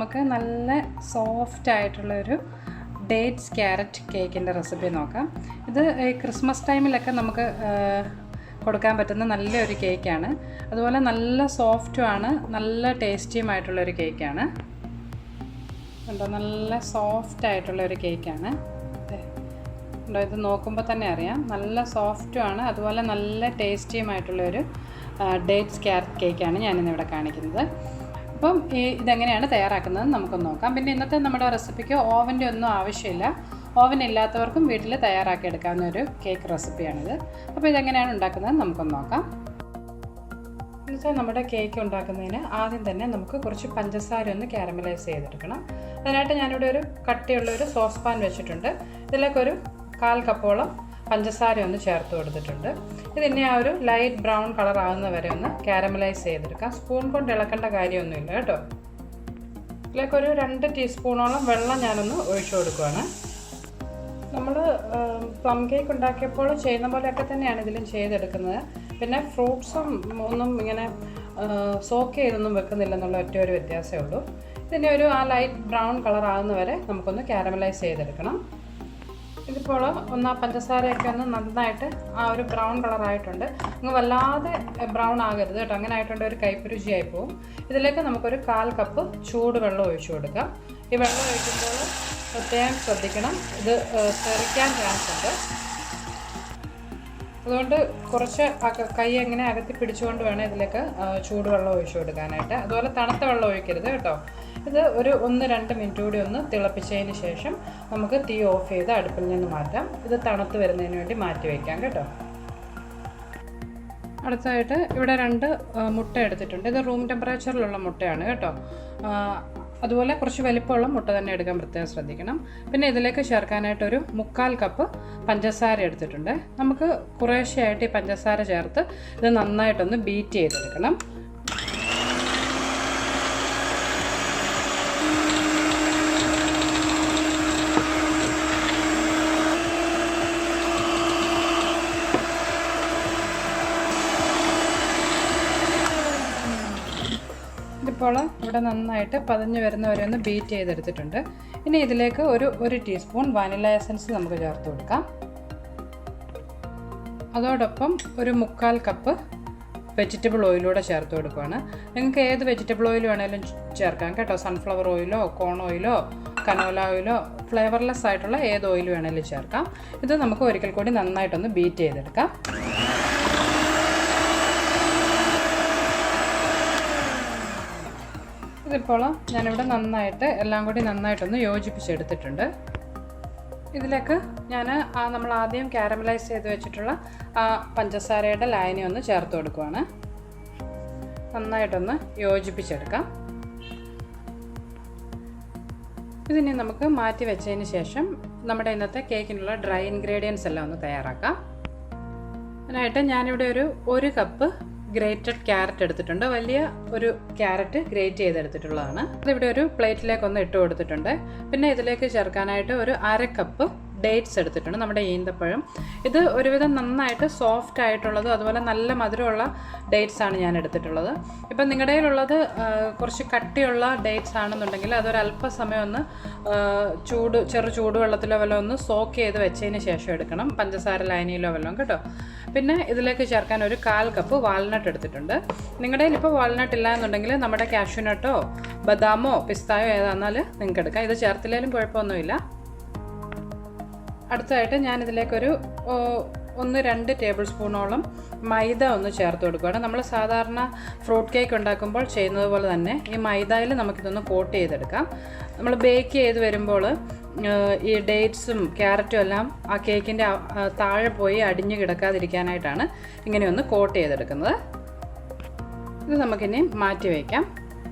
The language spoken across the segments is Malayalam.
നമുക്ക് നല്ല സോഫ്റ്റ് ആയിട്ടുള്ളൊരു ഡേറ്റ്സ് ക്യാരറ്റ് കേക്കിൻ്റെ റെസിപ്പി നോക്കാം. ഇത് ക്രിസ്മസ് ടൈമിലൊക്കെ നമുക്ക് കൊടുക്കാൻ പറ്റുന്ന നല്ലൊരു കേക്കാണ്. അതുപോലെ നല്ല സോഫ്റ്റുമാണ്, നല്ല ടേസ്റ്റിയുമായിട്ടുള്ളൊരു കേക്കാണ്. ഉണ്ടോ, നല്ല സോഫ്റ്റ് ആയിട്ടുള്ളൊരു കേക്കാണ്. ഉണ്ടോ, ഇത് നോക്കുമ്പോൾ തന്നെ അറിയാം നല്ല സോഫ്റ്റുമാണ്, അതുപോലെ നല്ല ടേസ്റ്റിയുമായിട്ടുള്ളൊരു ഡേറ്റ്സ് ക്യാരറ്റ് കേക്കാണ് ഞാനിന്നിവിടെ കാണിക്കുന്നത്. അപ്പം ഇതെങ്ങനെയാണ് തയ്യാറാക്കുന്നത് നമുക്കൊന്ന് നോക്കാം. പിന്നെ ഇന്നത്തെ നമ്മുടെ റെസിപ്പിക്ക് ഓവൻ്റെ ഒന്നും ആവശ്യമില്ല. ഓവൻ ഇല്ലാത്തവർക്കും വീട്ടിൽ തയ്യാറാക്കി എടുക്കാവുന്ന ഒരു കേക്ക് റെസിപ്പിയാണിത്. അപ്പോൾ ഇതെങ്ങനെയാണ് ഉണ്ടാക്കുന്നത് നമുക്കൊന്ന് നോക്കാം. എന്നുവെച്ചാൽ നമ്മുടെ കേക്ക് ഉണ്ടാക്കുന്നതിന് ആദ്യം തന്നെ നമുക്ക് കുറച്ച് പഞ്ചസാര ഒന്ന് കാരമലൈസ് ചെയ്തെടുക്കണം. അതിനായിട്ട് ഞാനിവിടെ ഒരു കട്ടിയുള്ളൊരു സോസ് പാൻ വെച്ചിട്ടുണ്ട്. ഇതിലേക്കൊരു 1/4 കപ്പോളം പഞ്ചസാര ഒന്ന് ചേർത്ത് കൊടുത്തിട്ടുണ്ട്. ഇതിനെ ആ ഒരു ലൈറ്റ് ബ്രൗൺ കളർ ആകുന്ന വരെ ഒന്ന് കാരമലൈസ് ചെയ്തെടുക്കാം. സ്പൂൺ കൊണ്ട് ഇളക്കേണ്ട കാര്യമൊന്നുമില്ല കേട്ടോ. ഇതിലേക്കൊരു 2 ടീസ്പൂണോളം വെള്ളം ഞാനൊന്ന് ഒഴിച്ചു കൊടുക്കുകയാണ്. നമ്മൾ പ്ലം കേക്ക് ഉണ്ടാക്കിയപ്പോൾ ചെയ്യുന്ന പോലെയൊക്കെ തന്നെയാണ് ഇതിലും ചെയ്തെടുക്കുന്നത്. പിന്നെ ഫ്രൂട്ട്സും ഒന്നും ഇങ്ങനെ സോക്ക് ചെയ്തൊന്നും വെക്കുന്നില്ലെന്നുള്ള ഒറ്റ ഒരു വ്യത്യാസമേ ഉള്ളൂ. ഇതിനെ ഒരു ആ ലൈറ്റ് ബ്രൗൺ കളർ ആകുന്ന വരെ നമുക്കൊന്ന് കാരമലൈസ് ചെയ്തെടുക്കണം. ഇതിപ്പോൾ ഒന്ന് ആ പഞ്ചസാരയൊക്കെ ഒന്ന് നന്നായിട്ട് ആ ഒരു ബ്രൗൺ കളറായിട്ടുണ്ട്. അങ്ങ് വല്ലാതെ ബ്രൗൺ ആകരുത് കേട്ടോ, അങ്ങനെ ആയിട്ടുണ്ട് ഒരു കയ്പുരുചിയായി പോവും. ഇതിലേക്ക് നമുക്കൊരു 1/4 കപ്പ് ചൂടുവെള്ളം ഒഴിച്ചു കൊടുക്കാം. ഈ വെള്ളം ഒഴിക്കുമ്പോൾ പ്രത്യേകം ശ്രദ്ധിക്കണം, ഇത് തെറിക്കാൻ ചാൻസ് ഉണ്ട്. അതുകൊണ്ട് കുറച്ച് കൈ എങ്ങനെ അകത്തി പിടിച്ചുകൊണ്ട് വേണം ഇതിലേക്ക് ചൂടുവെള്ളം ഒഴിച്ചു കൊടുക്കാനായിട്ട്. അതുപോലെ തണുത്ത വെള്ളം ഒഴിക്കരുത് കേട്ടോ. ഇത് ഒരു 1-2 മിനിറ്റ് കൂടി ഒന്ന് തിളപ്പിച്ചതിന് ശേഷം നമുക്ക് തീ ഓഫ് ചെയ്ത് അടുപ്പിൽ നിന്ന് മാറ്റാം. ഇത് തണുത്ത് വരുന്നതിന് വേണ്ടി മാറ്റി വയ്ക്കാം കേട്ടോ. അടുത്തതായിട്ട് ഇവിടെ 2 മുട്ട എടുത്തിട്ടുണ്ട്. ഇത് റൂം ടെമ്പറേച്ചറിലുള്ള മുട്ടയാണ് കേട്ടോ. അതുപോലെ കുറച്ച് വലിപ്പമുള്ള മുട്ട തന്നെ എടുക്കാൻ പ്രത്യേകം ശ്രദ്ധിക്കണം. പിന്നെ ഇതിലേക്ക് ചേർക്കാനായിട്ട് ഒരു 1/4 കപ്പ് പഞ്ചസാര എടുത്തിട്ടുണ്ട്. നമുക്ക് കുറേശ്ശെയായിട്ട് ഈ പഞ്ചസാര ചേർത്ത് ഇത് നന്നായിട്ടൊന്ന് ബീറ്റ് ചെയ്തെടുക്കണം. ഇതിപ്പോൾ ഇവിടെ നന്നായിട്ട് പതഞ്ഞ് വരുന്നവരെ ഒന്ന് ബീറ്റ് ചെയ്തെടുത്തിട്ടുണ്ട്. ഇനി ഇതിലേക്ക് ഒരു ടീസ്പൂൺ വാനില എസൻസ് നമുക്ക് ചേർത്ത് കൊടുക്കാം. അതോടൊപ്പം ഒരു 1/4 കപ്പ് വെജിറ്റബിൾ ഓയിലൂടെ ചേർത്ത് കൊടുക്കുകയാണ്. നിങ്ങൾക്ക് ഏത് വെജിറ്റബിൾ ഓയിൽ വേണമെങ്കിലും ചേർക്കാം കേട്ടോ. സൺഫ്ലവർ ഓയിലോ കോൺ ഓയിലോ കനോല ഓയിലോ ഫ്ലേവർലെസ് ആയിട്ടുള്ള ഏത് ഓയിൽ വേണമെങ്കിലും ചേർക്കാം. ഇത് നമുക്ക് ഒരിക്കൽ കൂടി നന്നായിട്ടൊന്ന് ബീറ്റ് ചെയ്തെടുക്കാം. ഇതിപ്പോൾ ഞാനിവിടെ നന്നായിട്ട് എല്ലാം കൂടി നന്നായിട്ടൊന്ന് യോജിപ്പിച്ചെടുത്തിട്ടുണ്ട്. ഇതിലേക്ക് ഞാൻ നമ്മൾ ആദ്യം കാരമലൈസ് ചെയ്ത് വെച്ചിട്ടുള്ള ആ പഞ്ചസാരയുടെ ലായനി ഒന്ന് ചേർത്ത് കൊടുക്കുകയാണ്. നന്നായിട്ടൊന്ന് യോജിപ്പിച്ചെടുക്കാം. ഇതിനെ നമുക്ക് മാറ്റി വെച്ചതിന് ശേഷം നമ്മുടെ ഇന്നത്തെ കേക്കിനുള്ള ഡ്രൈ ഇൻഗ്രീഡിയൻസ് എല്ലാം ഒന്ന് തയ്യാറാക്കാം. അതിനായിട്ട് ഞാനിവിടെ ഒരു കപ്പ് ഗ്രേറ്റഡ് ക്യാരറ്റ് എടുത്തിട്ടുണ്ട്. വലിയ ഒരു ക്യാരറ്റ് ഗ്രേറ്റ് ചെയ്തെടുത്തിട്ടുള്ളതാണ്. അതിവിടെ ഒരു പ്ലേറ്റിലേക്കൊന്ന് ഇട്ട് കൊടുത്തിട്ടുണ്ട്. പിന്നെ ഇതിലേക്ക് ചേർക്കാനായിട്ട് ഒരു 1/2 കപ്പ് ഡേറ്റ്സ് എടുത്തിട്ടുണ്ട്, നമ്മുടെ ഈന്തപ്പഴം. ഇത് ഒരുവിധം നന്നായിട്ട് സോഫ്റ്റ് ആയിട്ടുള്ളത്, അതുപോലെ നല്ല മധുരമുള്ള ഡേറ്റ്സ് ആണ് ഞാൻ എടുത്തിട്ടുള്ളത്. ഇപ്പം നിങ്ങളുടെ കയ്യിലുള്ളത് കുറച്ച് കട്ടിയുള്ള ഡേറ്റ്സ് ആണെന്നുണ്ടെങ്കിൽ അതൊരല്പസമയം ഒന്ന് ചെറു ചൂടുവെള്ളത്തിലോ വല്ലതും ഒന്ന് സോക്ക് ചെയ്ത് വെച്ചതിന് ശേഷം എടുക്കണം, പഞ്ചസാര ലായനിയിലോ വല്ലതും കേട്ടോ. പിന്നെ ഇതിലേക്ക് ചേർക്കാൻ ഒരു 1/4 കപ്പ് വാൾനട്ട് എടുത്തിട്ടുണ്ട്. നിങ്ങളുടെ കയ്യിൽ ഇപ്പോൾ വാൾനട്ട് ഇല്ല എന്നുണ്ടെങ്കിൽ നമ്മുടെ കാഷ്യൂനട്ടോ ബദാമോ പിസ്തായോ ഏതാണെന്നാൽ നിങ്ങൾക്ക് എടുക്കാം. ഇത് ചേർത്തില്ലെങ്കിലും കുഴപ്പമൊന്നുമില്ല. അടുത്തതായിട്ട് ഞാനിതിലേക്കൊരു 1-2 ടേബിൾ സ്പൂണോളം മൈദ ഒന്ന് ചേർത്ത് കൊടുക്കുകയാണ്. നമ്മൾ സാധാരണ ഫ്രൂട്ട് കേക്ക് ഉണ്ടാക്കുമ്പോൾ ചെയ്യുന്നത് പോലെ തന്നെ ഈ മൈദയിൽ നമുക്കിതൊന്ന് കോട്ട് ചെയ്തെടുക്കാം. നമ്മൾ ബേക്ക് ചെയ്ത് വരുമ്പോൾ ഈ ഡേറ്റ്സും ക്യാരറ്റും എല്ലാം ആ കേക്കിൻ്റെ താഴെ പോയി അടിഞ്ഞു കിടക്കാതിരിക്കാനായിട്ടാണ് ഇങ്ങനെയൊന്ന് കോട്ട് ചെയ്തെടുക്കുന്നത്. ഇത് നമുക്കിനി മാറ്റി വയ്ക്കാം.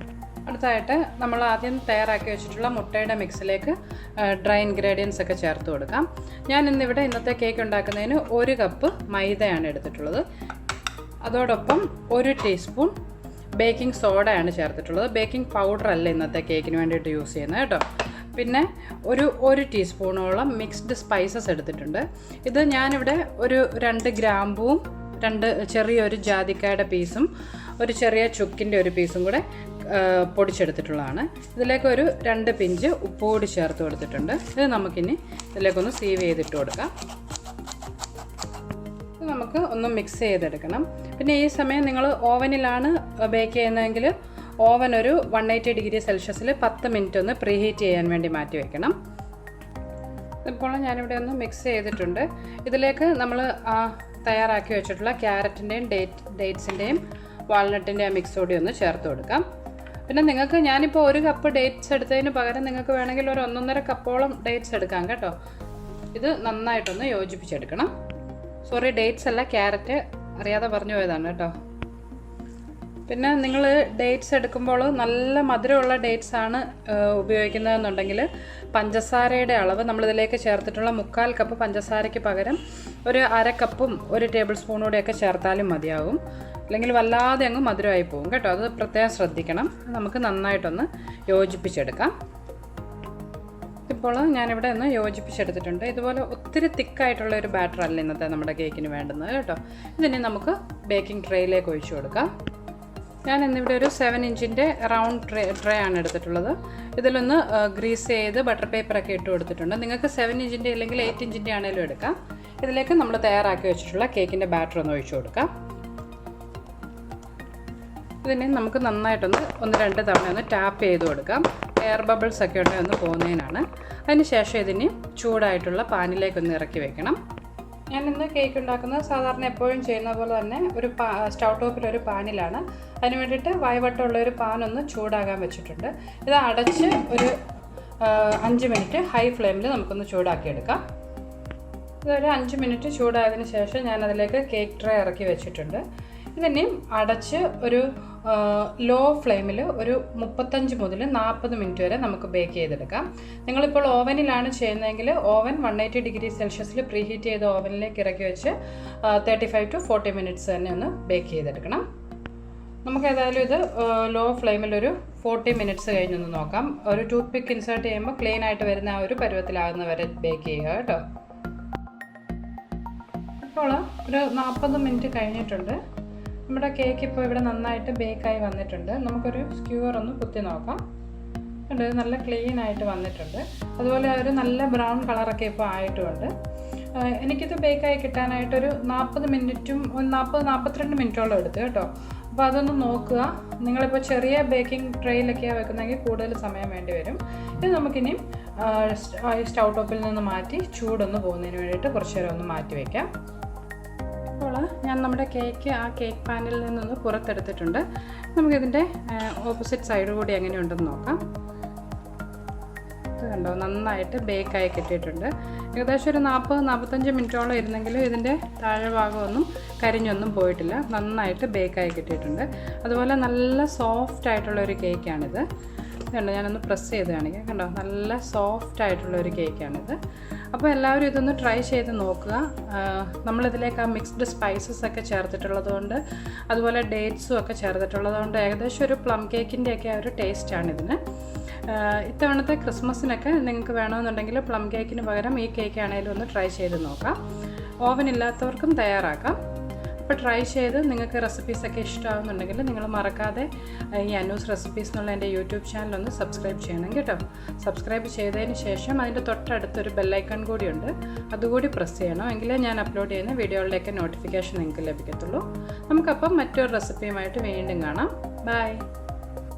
അടുത്തതായിട്ട് നമ്മൾ ആദ്യം തയ്യാറാക്കി വെച്ചിട്ടുള്ള മുട്ടയുടെ മിക്സിലേക്ക് ഡ്രൈ ഇൻഗ്രീഡിയൻസ് ഒക്കെ ചേർത്ത് കൊടുക്കാം. ഞാൻ ഇന്നത്തെ കേക്ക് ഉണ്ടാക്കുന്നതിന് 1 കപ്പ് മൈദയാണ് എടുത്തിട്ടുള്ളത്. അതോടൊപ്പം 1 ടീസ്പൂൺ ബേക്കിംഗ് സോഡയാണ് ചേർത്തിട്ടുള്ളത്. ബേക്കിംഗ് പൗഡർ അല്ല ഇന്നത്തെ കേക്കിന് വേണ്ടിയിട്ട് യൂസ് ചെയ്യുന്നത് കേട്ടോ. പിന്നെ ഒരു ടീസ്പൂണോളം മിക്സ്ഡ് സ്പൈസസ് എടുത്തിട്ടുണ്ട്. ഇത് ഞാനിവിടെ 2 ഗ്രാമ്പൂവും 2 ചെറിയൊരു ജാതിക്കായുടെ പീസും ഒരു ചെറിയ ചുക്കിൻ്റെ ഒരു പീസും കൂടെ പൊടിച്ചെടുത്തിട്ടുള്ളതാണ്. ഇതിലേക്ക് ഒരു 2 പിഞ്ച് ഉപ്പ് കൂടി ചേർത്ത് കൊടുത്തിട്ടുണ്ട്. ഇത് നമുക്കിനി ഇതിലേക്കൊന്ന് സീവ് ചെയ്തിട്ട് കൊടുക്കാം. ഇത് നമുക്ക് ഒന്ന് മിക്സ് ചെയ്തെടുക്കണം. പിന്നെ ഈ സമയം നിങ്ങൾ ഓവനിലാണ് ബേക്ക് ചെയ്യുന്നതെങ്കിൽ ഓവൻ ഒരു 180 ഡിഗ്രി സെൽഷ്യസിൽ 10 മിനിറ്റ് ഒന്ന് പ്രീഹീറ്റ് ചെയ്യാൻ വേണ്ടി മാറ്റി വെക്കണം. ഇപ്പോൾ ഞാനിവിടെ ഒന്ന് മിക്സ് ചെയ്തിട്ടുണ്ട്. ഇതിലേക്ക് നമ്മൾ തയ്യാറാക്കി വെച്ചിട്ടുള്ള ക്യാരറ്റിൻ്റെയും ഡേറ്റ്സിൻ്റെയും വാൾനട്ടിൻ്റെയും മിക്സ് കൂടി ഒന്ന് ചേർത്ത് കൊടുക്കാം. പിന്നെ നിങ്ങൾക്ക് ഞാനിപ്പോൾ 1 കപ്പ് ഡേറ്റ്സ് എടുത്തതിന് പകരം നിങ്ങൾക്ക് വേണമെങ്കിൽ ഒരു 1.5 കപ്പോളം ഡേറ്റ്സ് എടുക്കാം കേട്ടോ. ഇത് നന്നായിട്ടൊന്ന് യോജിപ്പിച്ചെടുക്കണം. സോറി, ഡേറ്റ്സ് അല്ല, ക്യാരറ്റ്, അറിയാതെ പറഞ്ഞു പോയതാണ് കേട്ടോ. പിന്നെ നിങ്ങൾ ഡേറ്റ്സ് എടുക്കുമ്പോൾ നല്ല മധുരമുള്ള ഡേറ്റ്സ് ആണ് ഉപയോഗിക്കുന്നതെന്നുണ്ടെങ്കിൽ പഞ്ചസാരയുടെ അളവ് നമ്മളിതിലേക്ക് ചേർത്തിട്ടുള്ള 1/4 കപ്പ് പഞ്ചസാരയ്ക്ക് പകരം ഒരു 1/2 കപ്പും 1 ടേബിൾ സ്പൂണൂടെയൊക്കെ ചേർത്താലും മതിയാവും. അല്ലെങ്കിൽ വല്ലാതെ അങ്ങ് മധുരമായി പോകും കേട്ടോ. അത് പ്രത്യേകം ശ്രദ്ധിക്കണം. നമുക്ക് നന്നായിട്ടൊന്ന് യോജിപ്പിച്ചെടുക്കാം. ഇപ്പോൾ ഞാനിവിടെ ഒന്ന് യോജിപ്പിച്ചെടുത്തിട്ടുണ്ട്. ഇതുപോലെ ഒത്തിരി തിക്കായിട്ടുള്ള ഒരു ബാറ്റർ അല്ല ഇന്നത്തെ നമ്മുടെ കേക്കിന് വേണ്ടുന്നത് കേട്ടോ. ഇതിനെ നമുക്ക് ബേക്കിംഗ് ട്രേയിലേക്ക് ഒഴിച്ചു കൊടുക്കാം. ഞാൻ ഇന്നിവിടെ ഒരു 7 ഇഞ്ചിൻ്റെ റൗണ്ട് ട്രേ ആണ് എടുത്തിട്ടുള്ളത്. ഇതിലൊന്ന് ഗ്രീസ് ചെയ്ത് ബട്ടർ പേപ്പറൊക്കെ ഇട്ട് കൊടുത്തിട്ടുണ്ട്. നിങ്ങൾക്ക് 7 ഇഞ്ചിൻ്റെ അല്ലെങ്കിൽ 8 ഇഞ്ചിൻ്റെ ആണെങ്കിലും എടുക്കാം. ഇതിലേക്ക് നമ്മൾ തയ്യാറാക്കി വെച്ചിട്ടുള്ള കേക്കിൻ്റെ ബാറ്റർ ഒന്ന് ഒഴിച്ചു കൊടുക്കാം. ഇതിനെ നമുക്ക് നന്നായിട്ടൊന്ന് 1-2 തവണ ഒന്ന് ടാപ്പ് ചെയ്ത് കൊടുക്കാം. എയർ ബബിൾസ് ഒക്കെ ഉണ്ടെങ്കിൽ ഒന്ന് പോകുന്നതിനാണ്. അതിന് ശേഷം ഇതിന് ചൂടായിട്ടുള്ള പാനിലേക്കൊന്ന് ഇറക്കി വെക്കണം. ഞാൻ ഇന്ന് കേക്ക് ഉണ്ടാക്കുന്നത് സാധാരണ എപ്പോഴും ചെയ്യുന്ന പോലെ തന്നെ ഒരു സ്റ്റൗ ടോപ്പിലൊരു പാനിലാണ്. അതിന് വേണ്ടിയിട്ട് വായ്വട്ടമുള്ള ഒരു പാനൊന്ന് ചൂടാകാൻ വെച്ചിട്ടുണ്ട്. ഇത് അടച്ച് ഒരു 5 മിനിറ്റ് ഹൈ ഫ്ലെയിമിൽ നമുക്കൊന്ന് ചൂടാക്കിയെടുക്കാം. ഇതൊരു 5 മിനിറ്റ് ചൂടായതിന് ശേഷം ഞാനതിലേക്ക് കേക്ക് ട്രേ ഇറക്കി വെച്ചിട്ടുണ്ട്. ഇതിനെയും അടച്ച് ഒരു ലോ ഫ്ലെയിമിൽ ഒരു 35 മുതൽ 40 മിനിറ്റ് വരെ നമുക്ക് ബേക്ക് ചെയ്തെടുക്കാം. നിങ്ങളിപ്പോൾ ഓവനിലാണ് ചെയ്യുന്നതെങ്കിൽ ഓവൻ 180 ഡിഗ്രി സെൽഷ്യസിൽ പ്രീഹീറ്റ് ചെയ്ത ഓവനിലേക്ക് ഇറക്കി വെച്ച് 35 to 40 മിനിറ്റ്സ് തന്നെ ഒന്ന് ബേക്ക് ചെയ്തെടുക്കണം. നമുക്ക് ഏതായാലും ഇത് ലോ ഫ്ലെയിമിൽ ഒരു 40 മിനിറ്റ്സ് കഴിഞ്ഞൊന്ന് നോക്കാം. ഒരു ടൂത്ത് പിക്ക് ഇൻസേർട്ട് ചെയ്യുമ്പോൾ ക്ലീൻ ആയിട്ട് വരുന്ന ആ ഒരു പരുവത്തിലാകുന്ന വരെ ബേക്ക് ചെയ്യുക കേട്ടോ. ഇപ്പോൾ ഒരു 40 മിനിറ്റ് കഴിഞ്ഞിട്ടുണ്ട്. നമ്മുടെ കേക്ക് ഇപ്പോൾ ഇവിടെ നന്നായിട്ട് ബേക്കായി വന്നിട്ടുണ്ട്. നമുക്കൊരു സ്ക്യൂർ ഒന്ന് കുത്തി നോക്കാം. ഉണ്ട്, നല്ല ക്ലീൻ ആയിട്ട് വന്നിട്ടുണ്ട്. അതുപോലെ ഒരു നല്ല ബ്രൗൺ കളറൊക്കെ ഇപ്പോൾ ആയിട്ടുമുണ്ട്. എനിക്കിത് ബേക്കായി കിട്ടാനായിട്ടൊരു 40 മിനിറ്റും 40-42 മിനിറ്റോളം എടുത്തു കേട്ടോ. അപ്പോൾ അതൊന്ന് നോക്കുക. നിങ്ങളിപ്പോൾ ചെറിയ ബേക്കിംഗ് ട്രേയിലൊക്കെയാണ് വെക്കുന്നതെങ്കിൽ കൂടുതൽ സമയം വേണ്ടി വരും. ഇത് നമുക്കിനി സ്റ്റൗ ടോപ്പിൽ നിന്ന് മാറ്റി ചൂടൊന്ന് പോകുന്നതിന് വേണ്ടിയിട്ട് കുറച്ച് നേരം ഒന്ന് മാറ്റി വയ്ക്കാം. അപ്പോൾ ഞാൻ നമ്മുടെ കേക്ക് ആ കേക്ക് പാനിൽ നിന്നൊന്ന് പുറത്തെടുത്തിട്ടുണ്ട്. നമുക്കിതിൻ്റെ ഓപ്പോസിറ്റ് സൈഡ് കൂടി എങ്ങനെയുണ്ടെന്ന് നോക്കാം. ഇത് കണ്ടോ, നന്നായിട്ട് ബേക്കായി കിട്ടിയിട്ടുണ്ട്. ഏകദേശം ഒരു 40-45 മിനിറ്റോളം ഇരുന്നെങ്കിലും ഇതിൻ്റെ താഴെ ഭാഗമൊന്നും കരിഞ്ഞൊന്നും പോയിട്ടില്ല. നന്നായിട്ട് ബേക്കായി കിട്ടിയിട്ടുണ്ട്. അതുപോലെ നല്ല സോഫ്റ്റ് ആയിട്ടുള്ള ഒരു കേക്കാണിത്. കണ്ടോ, ഞാനൊന്ന് പ്രസ് ചെയ്ത് കാണിക്കാം. കണ്ടോ, നല്ല സോഫ്റ്റ് ആയിട്ടുള്ള ഒരു കേക്കാണിത്. അപ്പോൾ എല്ലാവരും ഇതൊന്ന് ട്രൈ ചെയ്ത് നോക്കുക. നമ്മളിതിലേക്ക് ആ മിക്സ്ഡ് സ്പൈസസ് ഒക്കെ ചേർത്തിട്ടുള്ളത് കൊണ്ട്, അതുപോലെ ഡേറ്റ്സും ഒക്കെ ചേർത്തിട്ടുള്ളത് കൊണ്ട് ഏകദേശം ഒരു പ്ലം കേക്കിൻ്റെയൊക്കെ ആ ഒരു ടേസ്റ്റാണിതിന്. ഇത്തവണത്തെ ക്രിസ്മസിനൊക്കെ നിങ്ങൾക്ക് വേണമെന്നുണ്ടെങ്കിൽ പ്ലം കേക്കിന് പകരം ഈ കേക്ക് ആണെങ്കിലും ഒന്ന് ട്രൈ ചെയ്ത് നോക്കാം. ഓവൻ ഇല്ലാത്തവർക്കും തയ്യാറാക്കാം. അപ്പോൾ ട്രൈ ചെയ്ത് നിങ്ങൾക്ക് റെസിപ്പീസൊക്കെ ഇഷ്ടമാകുന്നുണ്ടെങ്കിൽ നിങ്ങൾ മറക്കാതെ ഈ അനൂസ് റെസിപ്പീസ് എന്നുള്ള എൻ്റെ യൂട്യൂബ് ചാനലൊന്ന് സബ്സ്ക്രൈബ് ചെയ്യണം കേട്ടോ. സബ്സ്ക്രൈബ് ചെയ്തതിന് ശേഷം അതിൻ്റെ തൊട്ടടുത്തൊരു ബെല്ലൈക്കൺ കൂടിയുണ്ട്, അതുകൂടി പ്രസ് ചെയ്യണം. എങ്കിലേ ഞാൻ അപ്ലോഡ് ചെയ്യുന്ന വീഡിയോകളുടെയൊക്കെ നോട്ടിഫിക്കേഷൻ നിങ്ങൾക്ക് ലഭിക്കത്തുള്ളൂ. നമുക്കപ്പം മറ്റൊരു റെസിപ്പിയുമായിട്ട് വീണ്ടും കാണാം. ബൈ.